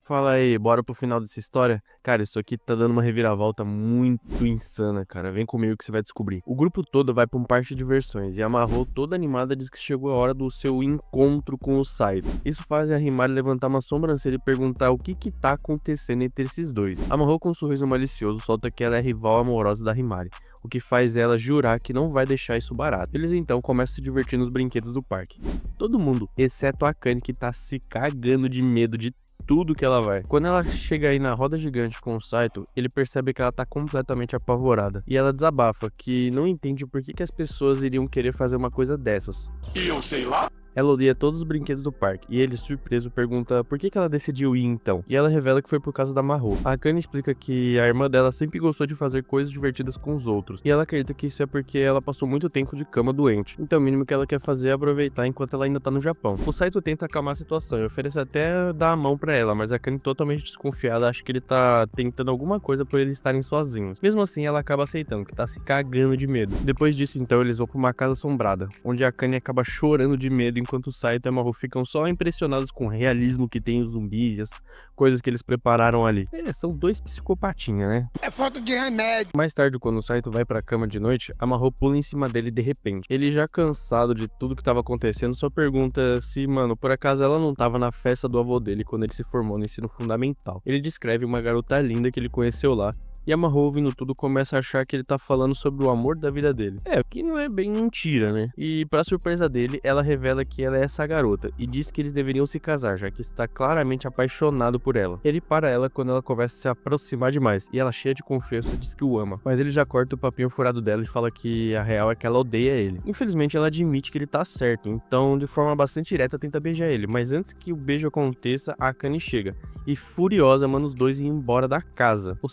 Fala aí, bora pro final dessa história? Cara, isso aqui tá dando uma reviravolta muito insana, cara. Vem comigo que você vai descobrir. O grupo todo vai pra um parque de diversões e a Marro, toda animada, diz que chegou a hora do seu encontro com o Saito. Isso faz a Himari levantar uma sobrancelha e perguntar o que tá acontecendo entre esses dois. A Marro, com um sorriso malicioso, solta que ela é a rival amorosa da Himari, o que faz ela jurar que não vai deixar isso barato. Eles então começam a se divertir nos brinquedos do parque. Todo mundo, exceto a Akane, que tá se cagando de medo de tudo que ela vai. Quando ela chega aí na roda gigante com o Saito, ele percebe que ela tá completamente apavorada. E ela desabafa que não entende por que as pessoas iriam querer fazer uma coisa dessas. E eu sei lá? Ela odeia todos os brinquedos do parque, e ele, surpreso, pergunta por que ela decidiu ir então. E ela revela que foi por causa da Marro. A Akane explica que a irmã dela sempre gostou de fazer coisas divertidas com os outros, e ela acredita que isso é porque ela passou muito tempo de cama doente. Então o mínimo que ela quer fazer é aproveitar enquanto ela ainda tá no Japão. O Saito tenta acalmar a situação e oferece até dar a mão pra ela, mas a Akane, totalmente desconfiada, acha que ele tá tentando alguma coisa por eles estarem sozinhos. Mesmo assim, ela acaba aceitando, que tá se cagando de medo. Depois disso, então, eles vão pra uma casa assombrada, onde a Akane acaba chorando de medo enquanto o Saito e a Marro ficam só impressionados com o realismo que tem os zumbis e as coisas que eles prepararam ali. São dois psicopatinhas, né? É falta de remédio. Mais tarde, quando o Saito vai pra cama de noite, a Marro pula em cima dele de repente. Ele, já cansado de tudo que tava acontecendo, só pergunta se, mano, por acaso ela não tava na festa do avô dele quando ele se formou no ensino fundamental. Ele descreve uma garota linda que ele conheceu lá, e a Marro, ouvindo tudo, começa a achar que ele tá falando sobre o amor da vida dele. O que não é bem mentira, né? E pra surpresa dele, ela revela que ela é essa garota e diz que eles deveriam se casar, já que está claramente apaixonado por ela. Ele para ela quando ela começa a se aproximar demais, e ela, cheia de confiança, diz que o ama. Mas ele já corta o papinho furado dela e fala que a real é que ela odeia ele. Infelizmente, ela admite que ele tá certo, então de forma bastante direta tenta beijar ele. Mas antes que o beijo aconteça, a Akane chega e, furiosa, manda os dois ir embora da casa. O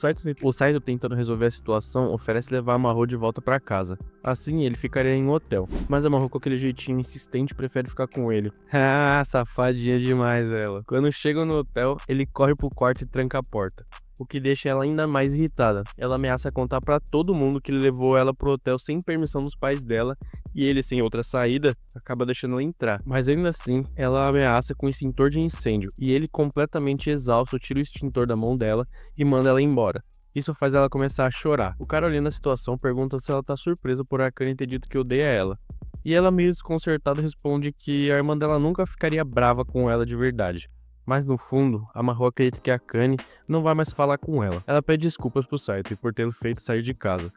Saito, tentando resolver a situação, oferece levar a Marro de volta pra casa. Assim, ele ficaria em um hotel. Mas a Marro, com aquele jeitinho insistente, prefere ficar com ele. Ah, safadinha demais ela. Quando chegam no hotel, ele corre pro quarto e tranca a porta, o que deixa ela ainda mais irritada. Ela ameaça contar pra todo mundo que ele levou ela pro hotel sem permissão dos pais dela, e ele, sem outra saída, acaba deixando ela entrar. Mas ainda assim, ela ameaça com um extintor de incêndio, e ele, completamente exausto, tira o extintor da mão dela e manda ela embora. Isso faz ela começar a chorar. O cara, olhando a situação, pergunta se ela tá surpresa por a Akane ter dito que odeia ela. E ela, meio desconcertada, responde que a irmã dela nunca ficaria brava com ela de verdade. Mas no fundo, a Marro acredita que a Akane não vai mais falar com ela. Ela pede desculpas pro Saito e por tê-lo feito sair de casa.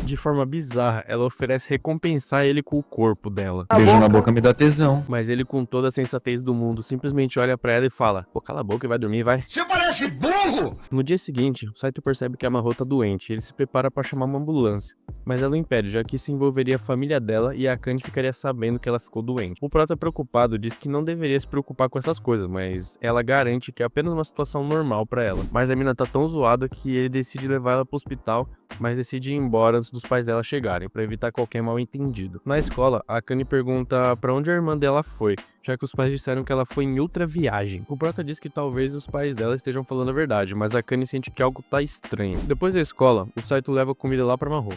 De forma bizarra, ela oferece recompensar ele com o corpo dela. Beijo na boca me dá tesão. Mas ele, com toda a sensatez do mundo, simplesmente olha pra ela e fala: pô, cala a boca e vai dormir, vai. Você parece burro! No dia seguinte, o Saito percebe que a Marro tá doente e ele se prepara pra chamar uma ambulância. Mas ela o impede, já que isso envolveria a família dela e a Akane ficaria sabendo que ela ficou doente. O prota, preocupado, diz que não deveria se preocupar com essas coisas, mas ela garante que é apenas uma situação normal pra ela. Mas a mina tá tão zoada que ele decide levar ela pro hospital, mas decide ir embora antes dos pais dela chegarem, pra evitar qualquer mal entendido. Na escola, a Akane pergunta pra onde a irmã dela foi, já que os pais disseram que ela foi em outra viagem. O prota diz que talvez os pais dela estejam falando a verdade, mas a Akane sente que algo tá estranho. Depois da escola, o Saito leva comida lá pra Marro.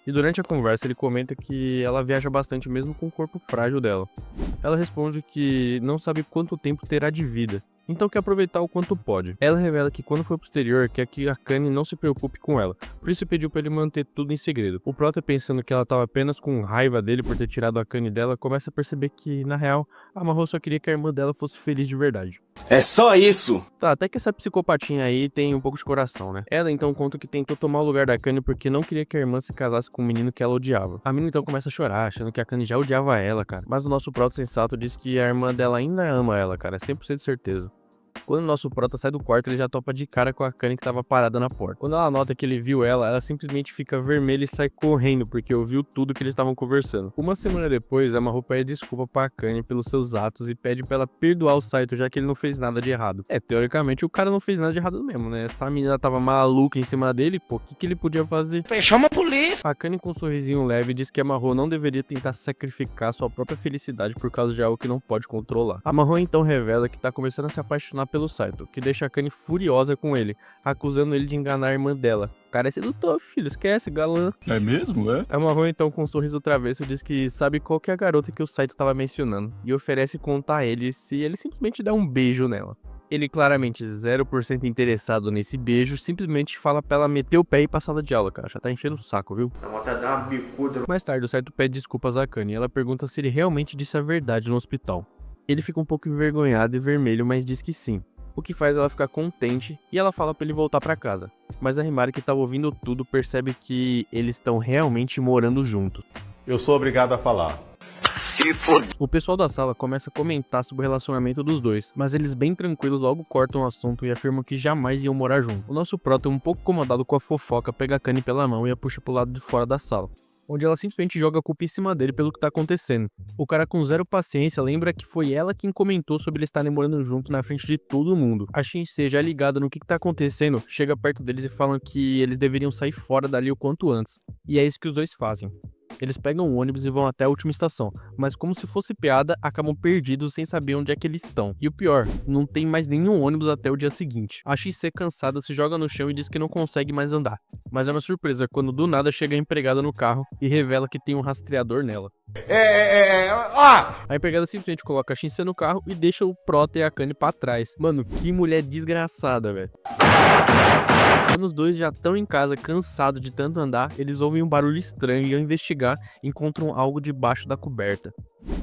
E durante a conversa ele comenta que ela viaja bastante mesmo com o corpo frágil dela. Ela responde que não sabe quanto tempo terá de vida, então quer aproveitar o quanto pode. Ela revela que quando for pro exterior, quer que a Akane não se preocupe com ela, por isso pediu pra ele manter tudo em segredo. O prota, pensando que ela tava apenas com raiva dele por ter tirado a Akane dela, começa a perceber que, na real, a Marro só queria que a irmã dela fosse feliz de verdade. É só isso! Tá, até que essa psicopatinha aí tem um pouco de coração, né? Ela então conta que tentou tomar o lugar da Akane porque não queria que a irmã se casasse com um menino que ela odiava. A menina então começa a chorar, achando que a Akane já odiava ela, cara. Mas o nosso prota sensato diz que a irmã dela ainda ama ela, cara, 100% de certeza. Quando o nosso prota sai do quarto, ele já topa de cara com a Akane que tava parada na porta. Quando ela nota que ele viu ela, ela simplesmente fica vermelha e sai correndo, porque ouviu tudo que eles estavam conversando. Uma semana depois, a Marro pede desculpa pra Akane pelos seus atos e pede pra ela perdoar o Saito, já que ele não fez nada de errado. Teoricamente, o cara não fez nada de errado mesmo, né? Essa menina tava maluca em cima dele, pô, o que ele podia fazer? Chama a polícia! A Akane, com um sorrisinho leve, diz que a Marro não deveria tentar sacrificar sua própria felicidade por causa de algo que não pode controlar. A Marro então revela que tá começando a se apaixonar pelo Saito, que deixa a Akane furiosa com ele, acusando ele de enganar a irmã dela. O cara é sedutor, filho, esquece, galã. É mesmo, é? A Marro então, com um sorriso travesso, diz que sabe qual que é a garota que o Saito tava mencionando, e oferece contar a ele se ele simplesmente der um beijo nela. Ele claramente 0% interessado nesse beijo, simplesmente fala pra ela meter o pé e ir pra sala de aula, cara. Já tá enchendo o saco, viu? Dá vontade de dar uma bicuda. Mais tarde, o Saito pede desculpas a Akane e ela pergunta se ele realmente disse a verdade no hospital. Ele fica um pouco envergonhado e vermelho, mas diz que sim. O que faz ela ficar contente e ela fala pra ele voltar pra casa. Mas a Himari, que tava ouvindo tudo, percebe que eles estão realmente morando juntos. Eu sou obrigado a falar. O pessoal da sala começa a comentar sobre o relacionamento dos dois, mas eles bem tranquilos logo cortam o assunto e afirmam que jamais iam morar junto. O nosso prota, um pouco incomodado com a fofoca, pega a Akane pela mão e a puxa pro lado de fora da sala, onde ela simplesmente joga a culpa em cima dele pelo que tá acontecendo. O cara, com zero paciência, lembra que foi ela quem comentou sobre eles estarem morando junto na frente de todo mundo. A Shinsei, já ligada no que tá acontecendo, chega perto deles e falam que eles deveriam sair fora dali o quanto antes. E é isso que os dois fazem. Eles pegam o ônibus e vão até a última estação, mas como se fosse piada, acabam perdidos sem saber onde é que eles estão. E o pior, não tem mais nenhum ônibus até o dia seguinte. A Shinsei, cansada, se joga no chão e diz que não consegue mais andar. Mas é uma surpresa quando do nada chega a empregada no carro e revela que tem um rastreador nela. A empregada simplesmente coloca a Shinsei no carro e deixa o Prota e a Akane pra trás. Mano, que mulher desgraçada, velho. Quando os dois já estão em casa, cansados de tanto andar, eles ouvem um barulho estranho e, ao investigar, encontram algo debaixo da coberta.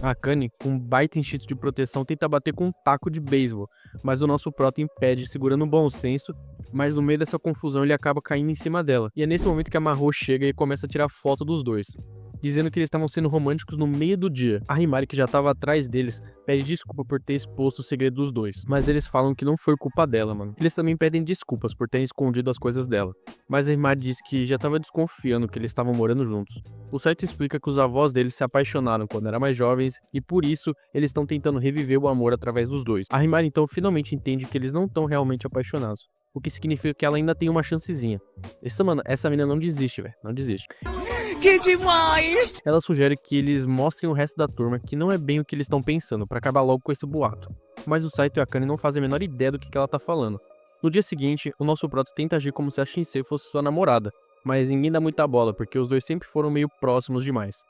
A Akane, com um baita instinto de proteção, tenta bater com um taco de beisebol, mas o nosso prota impede, segurando um bom senso, mas no meio dessa confusão ele acaba caindo em cima dela. E é nesse momento que a Mahou chega e começa a tirar foto dos dois, dizendo que eles estavam sendo românticos no meio do dia. A Himari, que já estava atrás deles, pede desculpa por ter exposto o segredo dos dois, mas eles falam que não foi culpa dela, mano. Eles também pedem desculpas por terem escondido as coisas dela, mas a Himari diz que já estava desconfiando que eles estavam morando juntos. O Saito explica que os avós deles se apaixonaram quando eram mais jovens e por isso eles estão tentando reviver o amor através dos dois. A Himari então finalmente entende que eles não estão realmente apaixonados, o que significa que ela ainda tem uma chancezinha. Essa menina não desiste, velho, não desiste. Que demais! Ela sugere que eles mostrem o resto da turma que não é bem o que eles estão pensando, pra acabar logo com esse boato. Mas o Saito e a Akane não fazem a menor ideia do que ela tá falando. No dia seguinte, o nosso prota tenta agir como se a Shinsei fosse sua namorada, mas ninguém dá muita bola, porque os dois sempre foram meio próximos demais.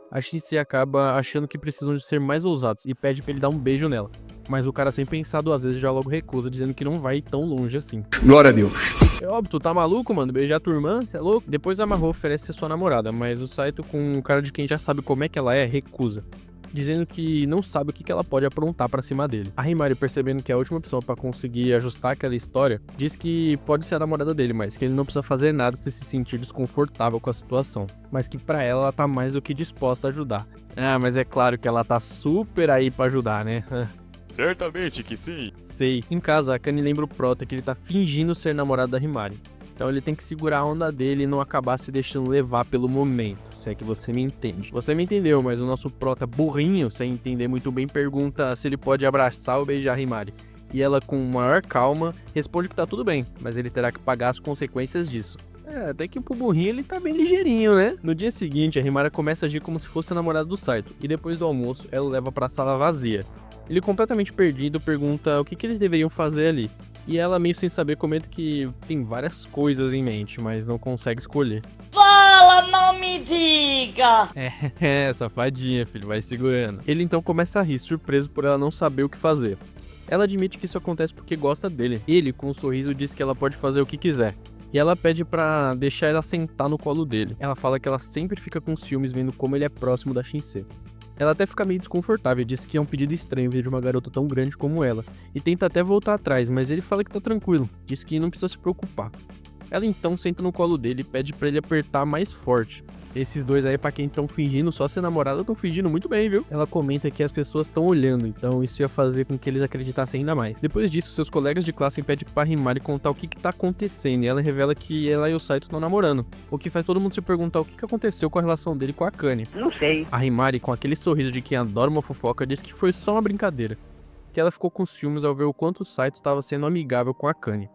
A Shinsei acaba achando que precisam de ser mais ousados e pede pra ele dar um beijo nela. Mas o cara, sem pensar duas vezes, já logo recusa, dizendo que não vai tão longe assim. Glória a Deus. É óbvio, tu tá maluco, mano? Beijar tua irmã? Cê é louco? Depois a Mahou oferece ser sua namorada, mas o Saito, com um cara de quem já sabe como é que ela é, recusa, dizendo que não sabe o que ela pode aprontar pra cima dele. A Himari, percebendo que é a última opção pra conseguir ajustar aquela história, diz que pode ser a namorada dele, mas que ele não precisa fazer nada se sentir desconfortável com a situação, mas que pra ela tá mais do que disposta a ajudar. Ah, mas é claro que ela tá super aí pra ajudar, né? Certamente que sim. Sei. Em casa, a Akane lembra o Prota que ele tá fingindo ser namorado da Himari. Então ele tem que segurar a onda dele e não acabar se deixando levar pelo momento, se é que você me entende. Você me entendeu, mas o nosso Prota burrinho, sem entender muito bem, pergunta se ele pode abraçar ou beijar a Himari. E ela, com maior calma, responde que tá tudo bem, mas ele terá que pagar as consequências disso. Até que pro burrinho ele tá bem ligeirinho, né? No dia seguinte, a Himari começa a agir como se fosse a namorada do Saito, e depois do almoço, ela o leva pra sala vazia. Ele, completamente perdido, pergunta o que eles deveriam fazer ali. E ela, meio sem saber, comenta que tem várias coisas em mente, mas não consegue escolher. Fala, não me diga! Safadinha, filho, vai segurando. Ele então começa a rir, surpreso por ela não saber o que fazer. Ela admite que isso acontece porque gosta dele. Ele, com um sorriso, diz que ela pode fazer o que quiser. E ela pede pra deixar ela sentar no colo dele. Ela fala que ela sempre fica com ciúmes vendo como ele é próximo da Shinsei. Ela até fica meio desconfortável e diz que é um pedido estranho ver de uma garota tão grande como ela, e tenta até voltar atrás, mas ele fala que tá tranquilo, diz que não precisa se preocupar. Ela então senta no colo dele e pede pra ele apertar mais forte. Esses dois aí, pra quem estão fingindo só ser namorado, estão fingindo muito bem, viu? Ela comenta que as pessoas estão olhando, então isso ia fazer com que eles acreditassem ainda mais. Depois disso, seus colegas de classe pedem pra Himari contar o que tá acontecendo, e ela revela que ela e o Saito estão namorando, o que faz todo mundo se perguntar o que aconteceu com a relação dele com a Akane. Não sei. A Himari, com aquele sorriso de quem adora uma fofoca, diz que foi só uma brincadeira, que ela ficou com ciúmes ao ver o quanto o Saito estava sendo amigável com a Akane.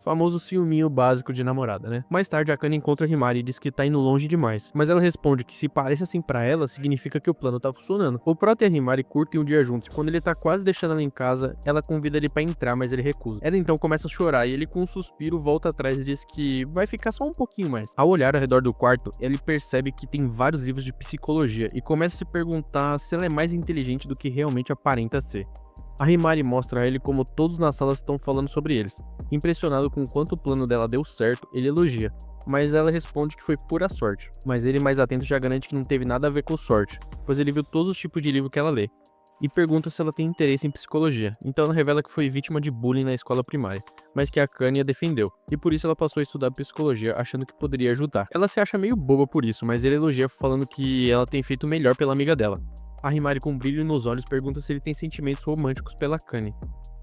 Famoso ciúminho básico de namorada, né? Mais tarde, a Akane encontra a Himari e diz que tá indo longe demais. Mas ela responde que se parece assim pra ela, significa que o plano tá funcionando. O Prota e a Himari curtem um dia juntos e quando ele tá quase deixando ela em casa, ela convida ele pra entrar, mas ele recusa. Ela então começa a chorar e ele, com um suspiro, volta atrás e diz que vai ficar só um pouquinho mais. Ao olhar ao redor do quarto, ele percebe que tem vários livros de psicologia e começa a se perguntar se ela é mais inteligente do que realmente aparenta ser. A Himari mostra a ele como todos na sala estão falando sobre eles. Impressionado com quanto o plano dela deu certo, ele elogia, mas ela responde que foi pura sorte. Mas ele, mais atento, já garante que não teve nada a ver com sorte, pois ele viu todos os tipos de livro que ela lê, e pergunta se ela tem interesse em psicologia. Então ela revela que foi vítima de bullying na escola primária, mas que a Akane a defendeu, e por isso ela passou a estudar psicologia, achando que poderia ajudar. Ela se acha meio boba por isso, mas ele elogia falando que ela tem feito melhor pela amiga dela. A Himari, com brilho nos olhos, pergunta se ele tem sentimentos românticos pela Akane,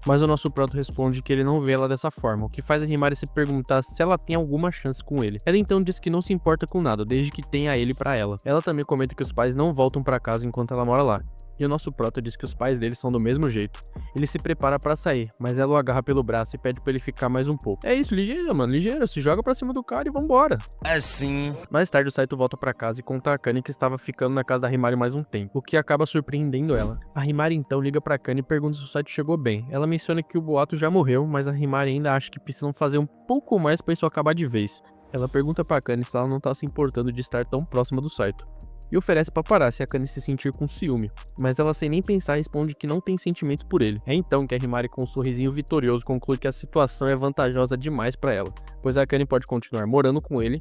mas o nosso proto responde que ele não vê ela dessa forma, o que faz a Himari se perguntar se ela tem alguma chance com ele. Ela então diz que não se importa com nada, desde que tenha ele pra ela. Ela também comenta que os pais não voltam pra casa enquanto ela mora lá. E o nosso prota diz que os pais dele são do mesmo jeito. Ele se prepara pra sair, mas ela o agarra pelo braço e pede pra ele ficar mais um pouco. É isso, ligeira, mano, ligeira, se joga pra cima do cara e vambora. Assim. Mais tarde o Saito volta pra casa e conta a Akane que estava ficando na casa da Himari mais um tempo, o que acaba surpreendendo ela. A Himari então liga pra Akane e pergunta se o Saito chegou bem. Ela menciona que o boato já morreu, mas a Himari ainda acha que precisam fazer um pouco mais pra isso acabar de vez. Ela pergunta pra Akane se ela não tá se importando de estar tão próxima do Saito, e oferece pra parar se a Akane se sentir com ciúme, mas ela, sem nem pensar, responde que não tem sentimentos por ele. É então que a Himari, com um sorrisinho vitorioso, conclui que a situação é vantajosa demais pra ela, pois a Akane pode continuar morando com ele,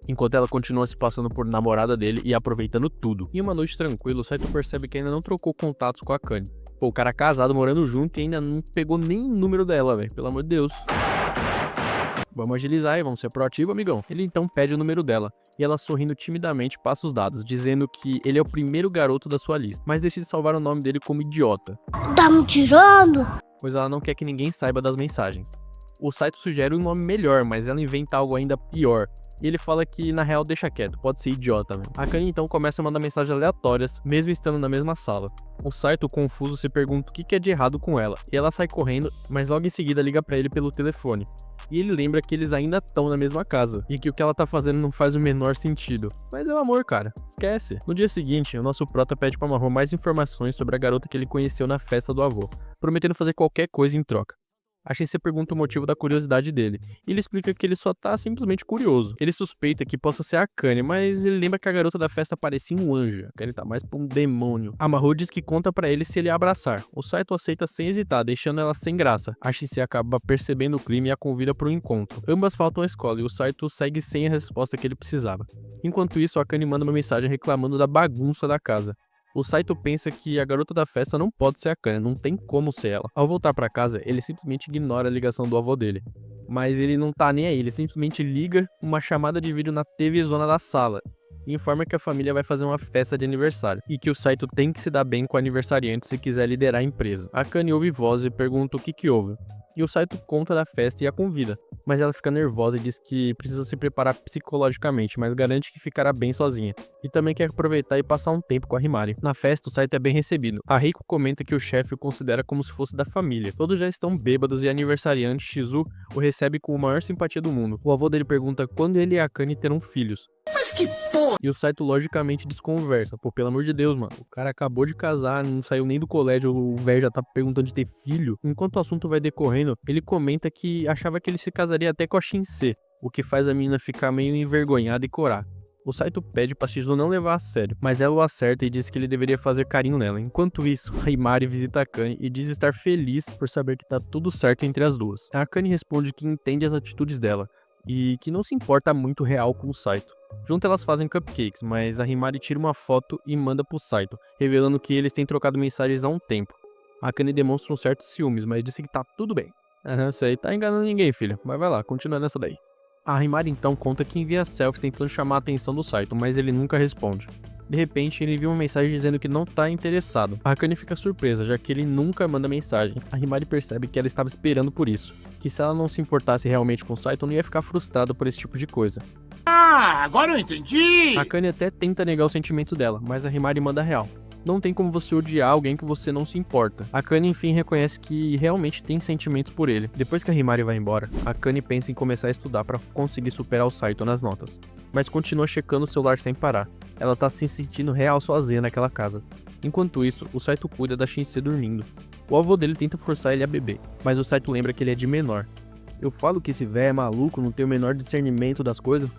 enquanto ela continua se passando por namorada dele e aproveitando tudo. Em uma noite tranquila, o Saito percebe que ainda não trocou contatos com a Akane. Pô, o cara casado, morando junto, e ainda não pegou nem o número dela, velho, pelo amor de Deus. Vamos agilizar e vamos ser proativo, amigão. Ele então pede o número dela, e ela, sorrindo timidamente, passa os dados, dizendo que ele é o primeiro garoto da sua lista, mas decide salvar o nome dele como idiota. Tá me tirando? Pois ela não quer que ninguém saiba das mensagens. O Saito sugere um nome melhor, mas ela inventa algo ainda pior, e ele fala que na real deixa quieto, pode ser idiota mesmo. A Akane então começa a mandar mensagens aleatórias, mesmo estando na mesma sala. O Saito, confuso, se pergunta o que é de errado com ela, e ela sai correndo, mas logo em seguida liga pra ele pelo telefone. E ele lembra que eles ainda estão na mesma casa, e que o que ela tá fazendo não faz o menor sentido. Mas é o amor, cara, esquece. No dia seguinte, o nosso prota pede pra Mahou mais informações sobre a garota que ele conheceu na festa do avô, prometendo fazer qualquer coisa em troca. A Shinsei pergunta o motivo da curiosidade dele, e ele explica que ele só tá simplesmente curioso. Ele suspeita que possa ser a Akane, mas ele lembra que a garota da festa parecia um anjo. A Akane tá mais pra um demônio. A Mahou diz que conta pra ele se ele a abraçar. O Saito aceita sem hesitar, deixando ela sem graça. A Shinsei acaba percebendo o clima e a convida para um encontro. Ambas faltam à escola e o Saito segue sem a resposta que ele precisava. Enquanto isso, a Akane manda uma mensagem reclamando da bagunça da casa. O Saito pensa que a garota da festa não pode ser a Akane, não tem como ser ela. Ao voltar pra casa, ele simplesmente ignora a ligação do avô dele. Mas ele não tá nem aí, ele simplesmente liga uma chamada de vídeo na TV zona da sala e informa que a família vai fazer uma festa de aniversário e que o Saito tem que se dar bem com o aniversariante se quiser liderar a empresa. A Akane ouve voz e pergunta o que houve. E o Saito conta da festa e a convida, mas ela fica nervosa e diz que precisa se preparar psicologicamente, mas garante que ficará bem sozinha, e também quer aproveitar e passar um tempo com a Himari. Na festa, o Saito é bem recebido. A Reiko comenta que o chefe o considera como se fosse da família. Todos já estão bêbados e a aniversariante, Shizu, o recebe com a maior simpatia do mundo. O avô dele pergunta quando ele e a Akane terão filhos. Mas que porra! E o Saito logicamente desconversa. Pô, pelo amor de Deus, mano. O cara acabou de casar, não saiu nem do colégio, o velho já tá perguntando de ter filho. Enquanto o assunto vai decorrendo, ele comenta que achava que ele se casaria até com a Shinsei, o que faz a menina ficar meio envergonhada e corar. O Saito pede pra Shizu não levar a sério, mas ela o acerta e diz que ele deveria fazer carinho nela. Enquanto isso, a Himari visita a Akane e diz estar feliz por saber que tá tudo certo entre as duas. A Akane responde que entende as atitudes dela e que não se importa muito real com o Saito. Junto elas fazem cupcakes, mas a Himari tira uma foto e manda pro Saito, revelando que eles têm trocado mensagens há um tempo. A Akane demonstra um certo ciúmes, mas disse que tá tudo bem. Isso aí tá enganando ninguém, filha, mas vai lá, continua nessa daí. A Himari então conta que envia selfies tentando chamar a atenção do Saito, mas ele nunca responde. De repente, ele envia uma mensagem dizendo que não tá interessado. A Akane fica surpresa, já que ele nunca manda mensagem. A Himari percebe que ela estava esperando por isso, que se ela não se importasse realmente com o Saito, não ia ficar frustrada por esse tipo de coisa. Ah, agora eu entendi! A Akane até tenta negar o sentimento dela, mas a Himari manda real. Não tem como você odiar alguém que você não se importa. A Akane enfim reconhece que realmente tem sentimentos por ele. Depois que a Himari vai embora, a Akane pensa em começar a estudar para conseguir superar o Saito nas notas, mas continua checando o celular sem parar. Ela tá se sentindo real sozinha naquela casa. Enquanto isso, o Saito cuida da Shinsei dormindo. O avô dele tenta forçar ele a beber, mas o Saito lembra que ele é de menor. Eu falo que esse véio é maluco, não tem o menor discernimento das coisas.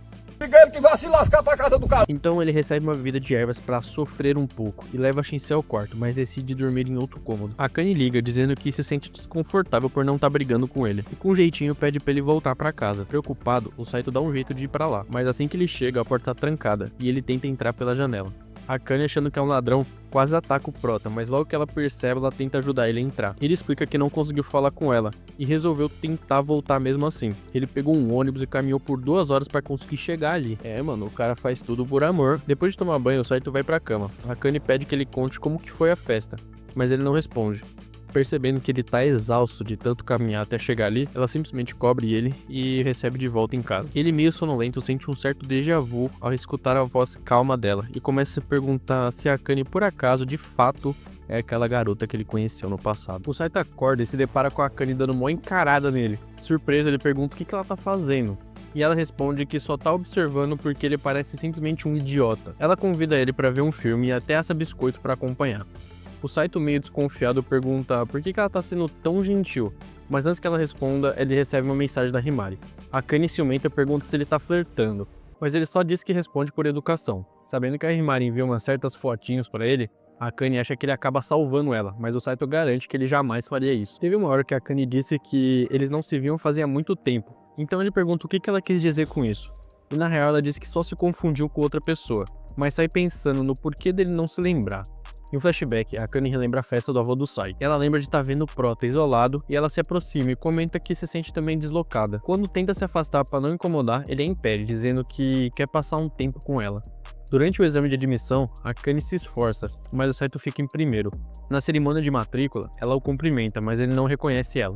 trigueiro que vai se lascar pra casa do cara. Então ele recebe uma bebida de ervas pra sofrer um pouco e leva a Shinsei ao quarto, mas decide dormir em outro cômodo. Akane liga dizendo que se sente desconfortável por não estar brigando com ele e com um jeitinho pede pra ele voltar pra casa. Preocupado, o Saito dá um jeito de ir pra lá, mas assim que ele chega a porta tá trancada e ele tenta entrar pela janela. Akane, achando que é um ladrão, quase ataca o prota, mas logo que ela percebe, ela tenta ajudar ele a entrar. Ele explica que não conseguiu falar com ela e resolveu tentar voltar mesmo assim. Ele pegou um ônibus e caminhou por 2 horas pra conseguir chegar ali. É, mano, o cara faz tudo por amor. Depois de tomar banho, o Saito vai pra cama. Akane pede que ele conte como que foi a festa, mas ele não responde. Percebendo que ele tá exausto de tanto caminhar até chegar ali, ela simplesmente cobre ele e recebe de volta em casa. Ele, meio sonolento, sente um certo déjà vu ao escutar a voz calma dela e começa a se perguntar se a Akane por acaso de fato é aquela garota que ele conheceu no passado. O Saito acorda e se depara com a Akane dando uma encarada nele. Surpreso, ele pergunta o que ela tá fazendo. E ela responde que só tá observando porque ele parece simplesmente um idiota. Ela convida ele pra ver um filme e até assa biscoito pra acompanhar. O Saito, meio desconfiado, pergunta por que ela tá sendo tão gentil, mas antes que ela responda, ele recebe uma mensagem da Himari. A Akane, ciumenta, pergunta se ele tá flertando, mas ele só diz que responde por educação. Sabendo que a Himari envia umas certas fotinhos pra ele, a Akane acha que ele acaba salvando ela, mas o Saito garante que ele jamais faria isso. Teve uma hora que a Akane disse que eles não se viam fazia muito tempo, então ele pergunta o que ela quis dizer com isso. E na real ela disse que só se confundiu com outra pessoa, mas sai pensando no porquê dele não se lembrar. Em um flashback, a Akane relembra a festa do avô do Sai. Ela lembra de estar vendo o prota isolado e ela se aproxima e comenta que se sente também deslocada. Quando tenta se afastar para não incomodar, ele a impede, dizendo que quer passar um tempo com ela. Durante o exame de admissão, a Akane se esforça, mas o Saito fica em primeiro. Na cerimônia de matrícula, ela o cumprimenta, mas ele não reconhece ela.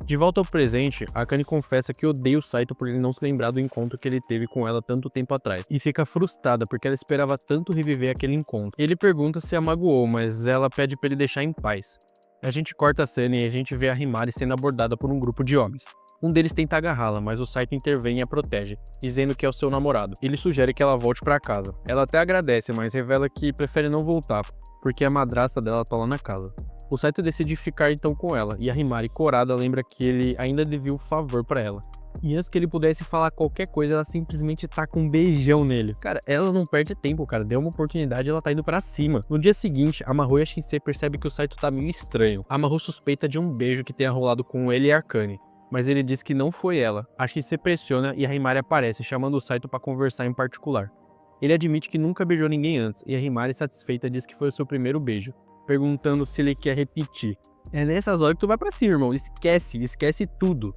De volta ao presente, a Akane confessa que odeia o Saito por ele não se lembrar do encontro que ele teve com ela tanto tempo atrás, e fica frustrada porque ela esperava tanto reviver aquele encontro. Ele pergunta se a magoou, mas ela pede pra ele deixar em paz. A gente corta a cena e a gente vê a Himari sendo abordada por um grupo de homens. Um deles tenta agarrá-la, mas o Saito intervém e a protege, dizendo que é o seu namorado. Ele sugere que ela volte pra casa. Ela até agradece, mas revela que prefere não voltar, porque a madrasta dela tá lá na casa. O Saito decide ficar então com ela, e a Himari, corada, lembra que ele ainda devia um favor pra ela. E antes que ele pudesse falar qualquer coisa, ela simplesmente taca um beijão nele. Cara, ela não perde tempo, cara. Deu uma oportunidade e ela tá indo pra cima. No dia seguinte, a Maho e a Shinsei percebem que o Saito tá meio estranho. A Maho suspeita de um beijo que tenha rolado com ele e a Akane, mas ele diz que não foi ela. A Shinsei pressiona e a Himari aparece, chamando o Saito pra conversar em particular. Ele admite que nunca beijou ninguém antes, e a Himari, satisfeita, diz que foi o seu primeiro beijo, perguntando se ele quer repetir. É nessas horas que tu vai pra cima, irmão. Esquece tudo.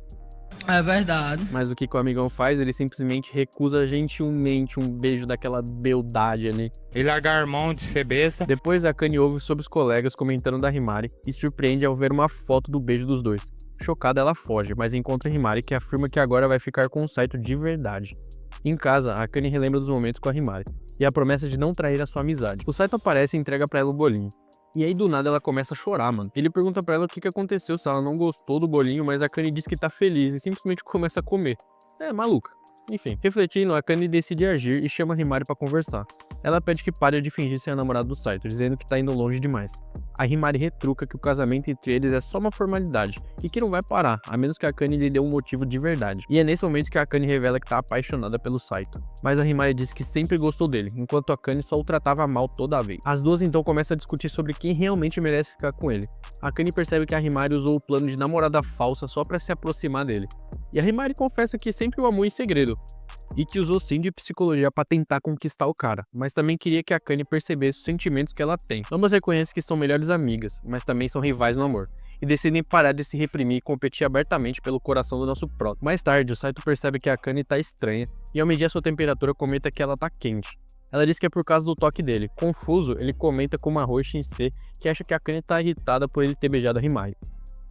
É verdade. Mas o que o amigão faz? Ele simplesmente recusa gentilmente um beijo daquela beldade ali. E largar a mão de ser besta. Depois a Akane ouve sobre os colegas comentando da Himari e surpreende ao ver uma foto do beijo dos dois. Chocada, ela foge, mas encontra Himari, que afirma que agora vai ficar com o Saito de verdade. Em casa, a Akane relembra dos momentos com a Himari e a promessa de não trair a sua amizade. O Saito aparece e entrega pra ela o bolinho. E aí do nada ela começa a chorar, mano. Ele pergunta pra ela o que aconteceu, se ela não gostou do bolinho, mas a Akane diz que tá feliz e simplesmente começa a comer. É, maluca. Enfim, refletindo, a Akane decide agir e chama a Himari pra conversar. Ela pede que pare de fingir ser a namorada do Saito, dizendo que tá indo longe demais. A Himari retruca que o casamento entre eles é só uma formalidade e que não vai parar, a menos que a Akane lhe dê um motivo de verdade. E é nesse momento que a Akane revela que tá apaixonada pelo Saito. Mas a Himari diz que sempre gostou dele, enquanto a Akane só o tratava mal toda vez. As duas então começam a discutir sobre quem realmente merece ficar com ele. A Akane percebe que a Himari usou o plano de namorada falsa só pra se aproximar dele. E a Himari confessa que sempre o amou em segredo, e que usou sim de psicologia pra tentar conquistar o cara, mas também queria que a Akane percebesse os sentimentos que ela tem. Ambas reconhecem que são melhores amigas, mas também são rivais no amor, e decidem parar de se reprimir e competir abertamente pelo coração do nosso próximo. Mais tarde, o Saito percebe que a Akane tá estranha, e ao medir a sua temperatura comenta que ela tá quente. Ela diz que é por causa do toque dele. Confuso, ele comenta com Maho e Shinsei que acha que a Akane tá irritada por ele ter beijado a Himari.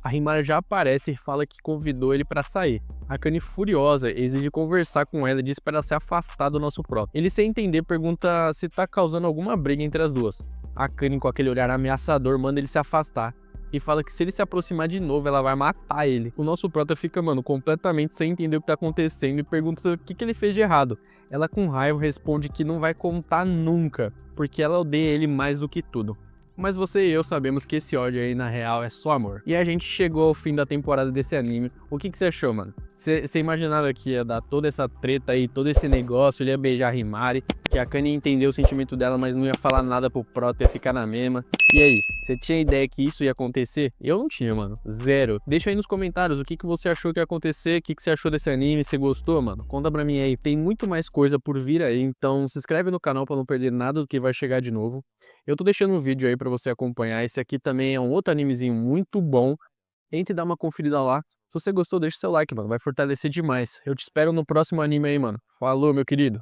A Himari já aparece e fala que convidou ele pra sair. A Akane, furiosa, exige conversar com ela e diz para ela se afastar do nosso próprio. Ele, sem entender, pergunta se tá causando alguma briga entre as duas. A Akane, com aquele olhar ameaçador, manda ele se afastar e fala que se ele se aproximar de novo, ela vai matar ele. O nosso prota fica, mano, completamente sem entender o que tá acontecendo e pergunta o que ele fez de errado. Ela, com raiva, responde que não vai contar nunca, porque ela odeia ele mais do que tudo. mas você e eu sabemos que esse ódio aí na real é só amor. E a gente chegou ao fim da temporada desse anime. O que você achou, mano? Você imaginava que ia dar toda essa treta aí, todo esse negócio, ele ia beijar a Himari, que a Kanye entendeu o sentimento dela, mas não ia falar nada pro Proto, ia ficar na mesma. E aí, você tinha ideia que isso ia acontecer? Eu não tinha, mano. Zero. Deixa aí nos comentários o que você achou que ia acontecer, o que você achou desse anime, você gostou, mano? Conta pra mim aí. Tem muito mais coisa por vir aí, então se inscreve no canal pra não perder nada do que vai chegar de novo. Eu tô deixando um vídeo aí pra você acompanhar. Esse aqui também é um outro animezinho muito bom. Entre e dá uma conferida lá. Se você gostou, deixa o seu like, mano. Vai fortalecer demais. Eu te espero no próximo anime aí, mano. Falou, meu querido.